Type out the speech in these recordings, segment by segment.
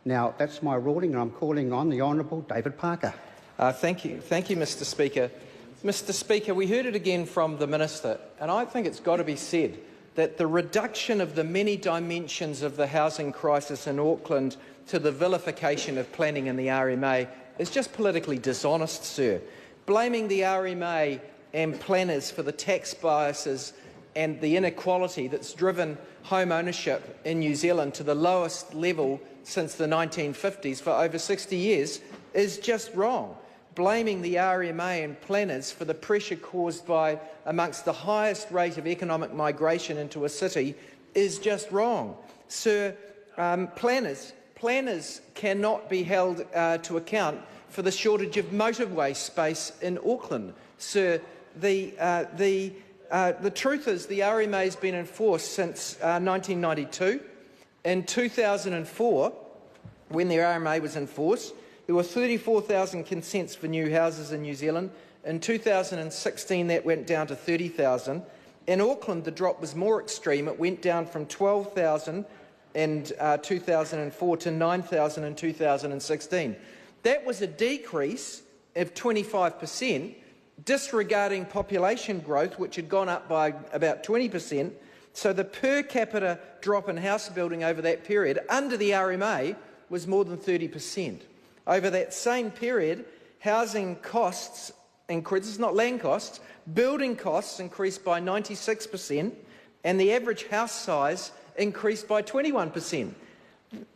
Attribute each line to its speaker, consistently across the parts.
Speaker 1: Now, that's my ruling, and I'm calling on the Honourable David Parker.
Speaker 2: Thank you, Mr Speaker. Mr Speaker, we heard it again from the Minister, and I think it's got to be said that the reduction of the many dimensions of the housing crisis in Auckland to the vilification of planning in the RMA is just politically dishonest, sir. Blaming the RMA and planners for the tax biases and the inequality that's driven home ownership in New Zealand to the lowest level since the 1950s for over 60 years is just wrong. Blaming the RMA and planners for the pressure caused by amongst the highest rate of economic migration into a city is just wrong. Sir, planners cannot be held to account for the shortage of motorway space in Auckland. Sir, the truth is the RMA has been enforced since 1992. In 2004, when the RMA was enforced, there were 34,000 consents for new houses in New Zealand. In 2016, that went down to 30,000. In Auckland, the drop was more extreme. It went down from 12,000 in 2004 to 9,000 in 2016. That was a decrease of 25%, disregarding population growth, which had gone up by about 20%. So the per capita drop in house building over that period under the RMA was more than 30%. Over that same period, housing costs increased, this is not land costs, building costs increased by 96%, and the average house size increased by 21%.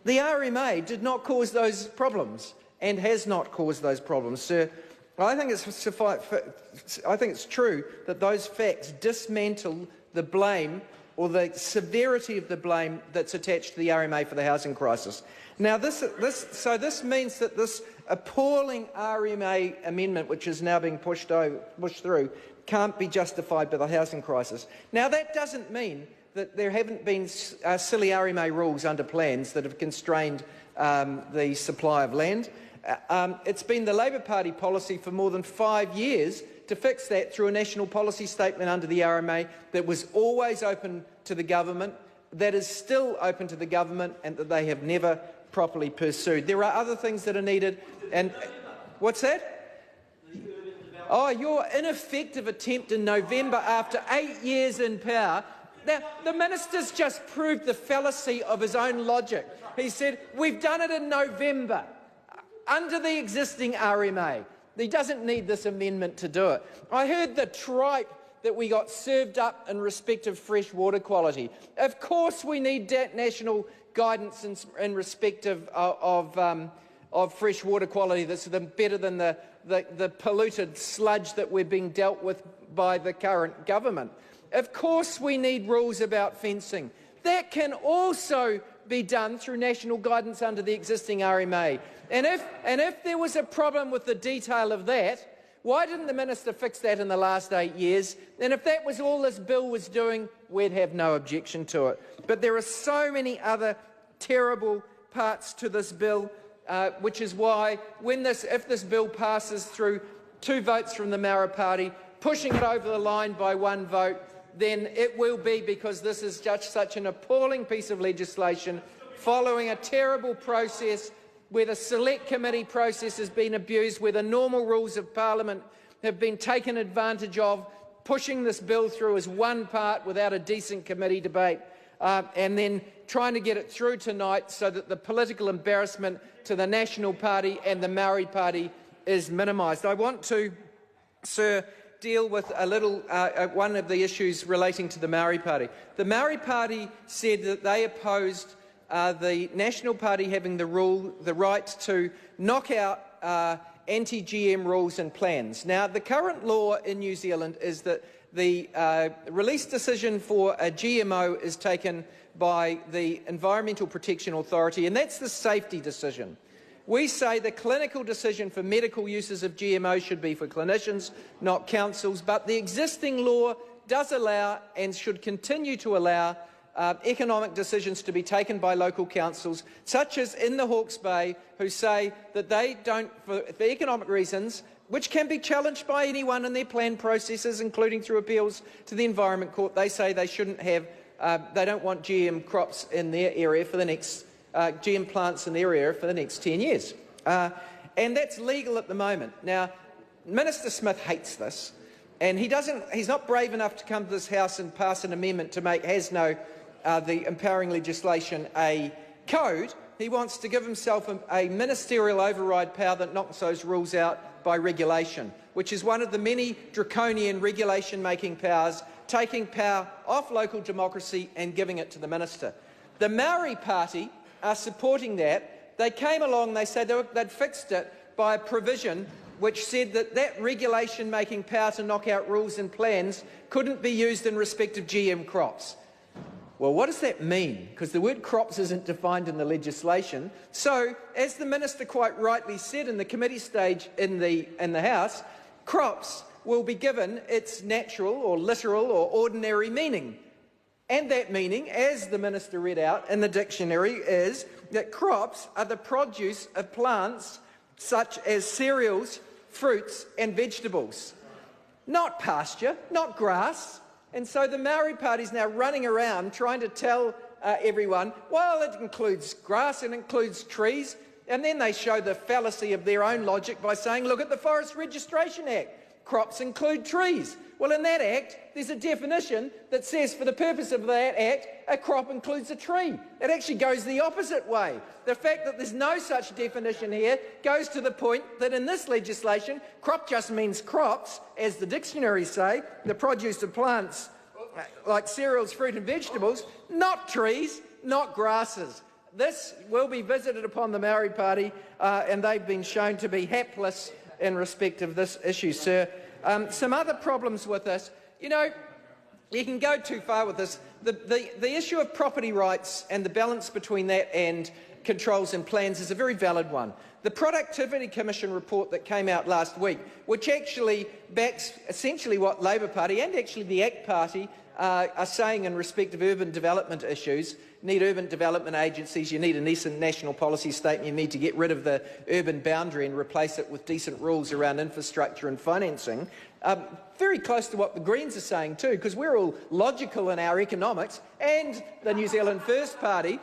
Speaker 2: The RMA did not cause those problems and has not caused those problems. Sir, I think it's true that those facts dismantle the blame or the severity of the blame that's attached to the RMA for the housing crisis. Now, this means that this appalling RMA amendment, which is now being pushed through, can't be justified by the housing crisis. Now, that doesn't mean that there haven't been silly RMA rules under plans that have constrained the supply of land. It's been the Labor Party policy for more than 5 years to fix that through a national policy statement under the RMA that was always open to the government, that is still open to the government, and that they have never properly pursued. There are other things that are needed. And what's that? Oh, your ineffective attempt in November after 8 years in power. Now, the minister's just proved the fallacy of his own logic. He said, we've done it in November under the existing RMA. He doesn't need this amendment to do it. I heard the tripe that we got served up in respect of fresh water quality. Of course we need national guidance in respect of fresh water quality that's better than the polluted sludge that we're being dealt with by the current government. Of course we need rules about fencing. That can also be done through national guidance under the existing RMA. And if there was a problem with the detail of that, why didn't the minister fix that in the last 8 years? And if that was all this bill was doing, we'd have no objection to it. But there are so many other terrible parts to this bill, which is why if this bill passes through 2 votes from the Maori Party, pushing it over the line by 1 vote, then it will be because this is just such an appalling piece of legislation following a terrible process where the select committee process has been abused, where the normal rules of parliament have been taken advantage of, pushing this bill through as one part without a decent committee debate, and then trying to get it through tonight so that the political embarrassment to the National Party and the Maori Party is minimised. I want to, sir, deal with a little one of the issues relating to the Maori Party. The Maori Party said that they opposed the National Party having the right to knock out anti-GM rules and plans. Now, the current law in New Zealand is that the release decision for a GMO is taken by the Environmental Protection Authority, and that's the safety decision. We say the clinical decision for medical uses of GMO should be for clinicians, not councils, but the existing law does allow and should continue to allow economic decisions to be taken by local councils, such as in the Hawke's Bay, who say that they don't, for economic reasons, which can be challenged by anyone in their plan processes, including through appeals to the Environment Court, they say they shouldn't have, they don't want GM crops in their area for the next GM plants in their area for the next 10 years. And that's legal at the moment. Now, Minister Smith hates this, and he's not brave enough to come to this House and pass an amendment to make the empowering legislation a code. He wants to give himself a ministerial override power that knocks those rules out by regulation, which is one of the many draconian regulation-making powers, taking power off local democracy and giving it to the minister. The Maori Party are supporting that. They came along, they said they'd fixed it by a provision which said that regulation-making power to knock out rules and plans couldn't be used in respect of GM crops. Well, what does that mean? Because the word crops isn't defined in the legislation. So, as the minister quite rightly said in the committee stage in the House, crops will be given its natural or literal or ordinary meaning. And that meaning, as the minister read out in the dictionary, is that crops are the produce of plants such as cereals, fruits and vegetables. Not pasture, not grass. And so the Maori Party is now running around trying to tell everyone, well, it includes grass, it includes trees, and then they show the fallacy of their own logic by saying, look at the Forest Registration Act, crops include trees. Well, in that act, there's a definition that says for the purpose of that act, a crop includes a tree. It actually goes the opposite way. The fact that there's no such definition here goes to the point that in this legislation, crop just means crops, as the dictionaries say, the produce of plants like cereals, fruit and vegetables, not trees, not grasses. This will be visited upon the Maori Party, and they've been shown to be hapless in respect of this issue, sir. Some other problems with this, you know, you can go too far with this. The issue of property rights and the balance between that and controls and plans is a very valid one. The Productivity Commission report that came out last week, which actually backs essentially what Labor Party and actually the ACT Party are saying in respect of urban development issues. You need urban development agencies, you need a decent national policy statement, you need to get rid of the urban boundary and replace it with decent rules around infrastructure and financing. Very close to what the Greens are saying too, because we're all logical in our economics, and the New Zealand First Party.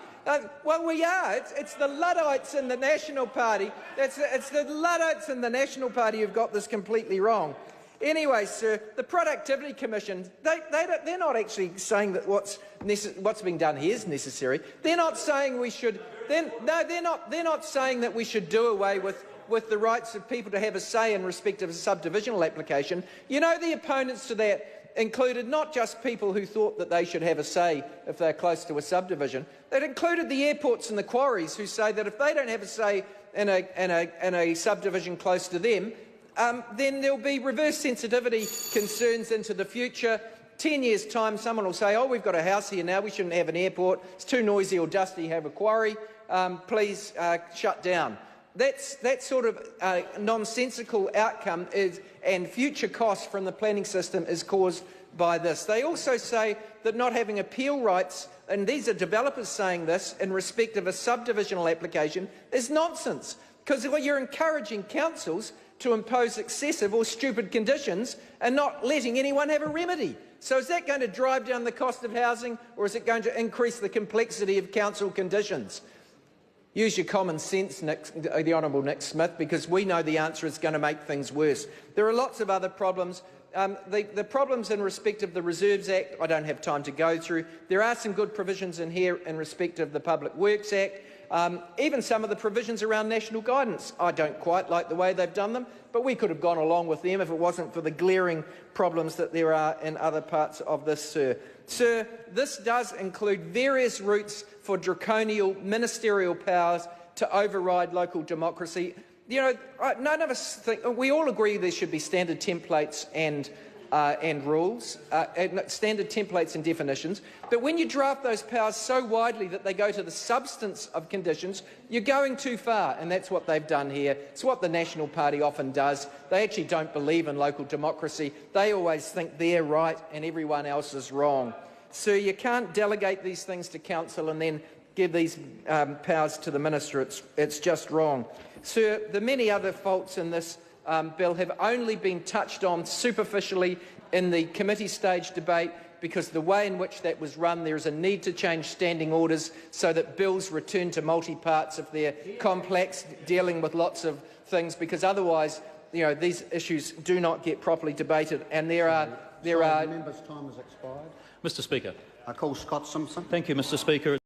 Speaker 2: Well, we are. It's the Luddites in the National Party. It's the Luddites in the National Party who've got this completely wrong. Anyway, sir, the Productivity Commission, they're not actually saying that what's being done here is necessary. They're not saying we should. They're not saying that we should do away with the rights of people to have a say in respect of a subdivisional application. You know, the opponents to that included not just people who thought that they should have a say if they're close to a subdivision. It included the airports and the quarries who say that if they don't have a say in a subdivision close to them, then there'll be reverse sensitivity concerns into the future. 10 years' time, someone will say, oh, we've got a house here now, we shouldn't have an airport, it's too noisy or dusty, have a quarry, please shut down. That sort of nonsensical outcome and future costs from the planning system is caused by this. They also say that not having appeal rights, and these are developers saying this, in respect of a subdivisional application, is nonsense, because you're encouraging councils to impose excessive or stupid conditions and not letting anyone have a remedy. So is that going to drive down the cost of housing, or is it going to increase the complexity of council conditions? Use your common sense, the Honourable Nick Smith, because we know the answer is going to make things worse. There are lots of other problems. The problems in respect of the Reserves Act, I don't have time to go through. There are some good provisions in here in respect of the Public Works Act. Even some of the provisions around national guidance, I don't quite like the way they've done them, but we could have gone along with them if it wasn't for the glaring problems that there are in other parts of this, sir. Sir, this does include various routes for draconial ministerial powers to override local democracy. You know, none of us think, we all agree there should be standard templates and rules, standard templates and definitions, but when you draft those powers so widely that they go to the substance of conditions, you're going too far, and that's what they've done here. It's what the National Party often does. They actually don't believe in local democracy. They always think they're right and everyone else is wrong. So you can't delegate these things to council and then give these powers to the minister. It's just wrong. Sir, the many other faults in this bill have only been touched on superficially in the committee stage debate. because the way in which that was run, there is a need to change standing orders so that bills return to multi-parts if they're complex, dealing with lots of things, because otherwise, these issues do not get properly debated, and there are.
Speaker 1: The member's time has expired.
Speaker 3: Mr. Speaker.
Speaker 1: I call Scott Simpson.
Speaker 3: Thank you, Mr. Speaker.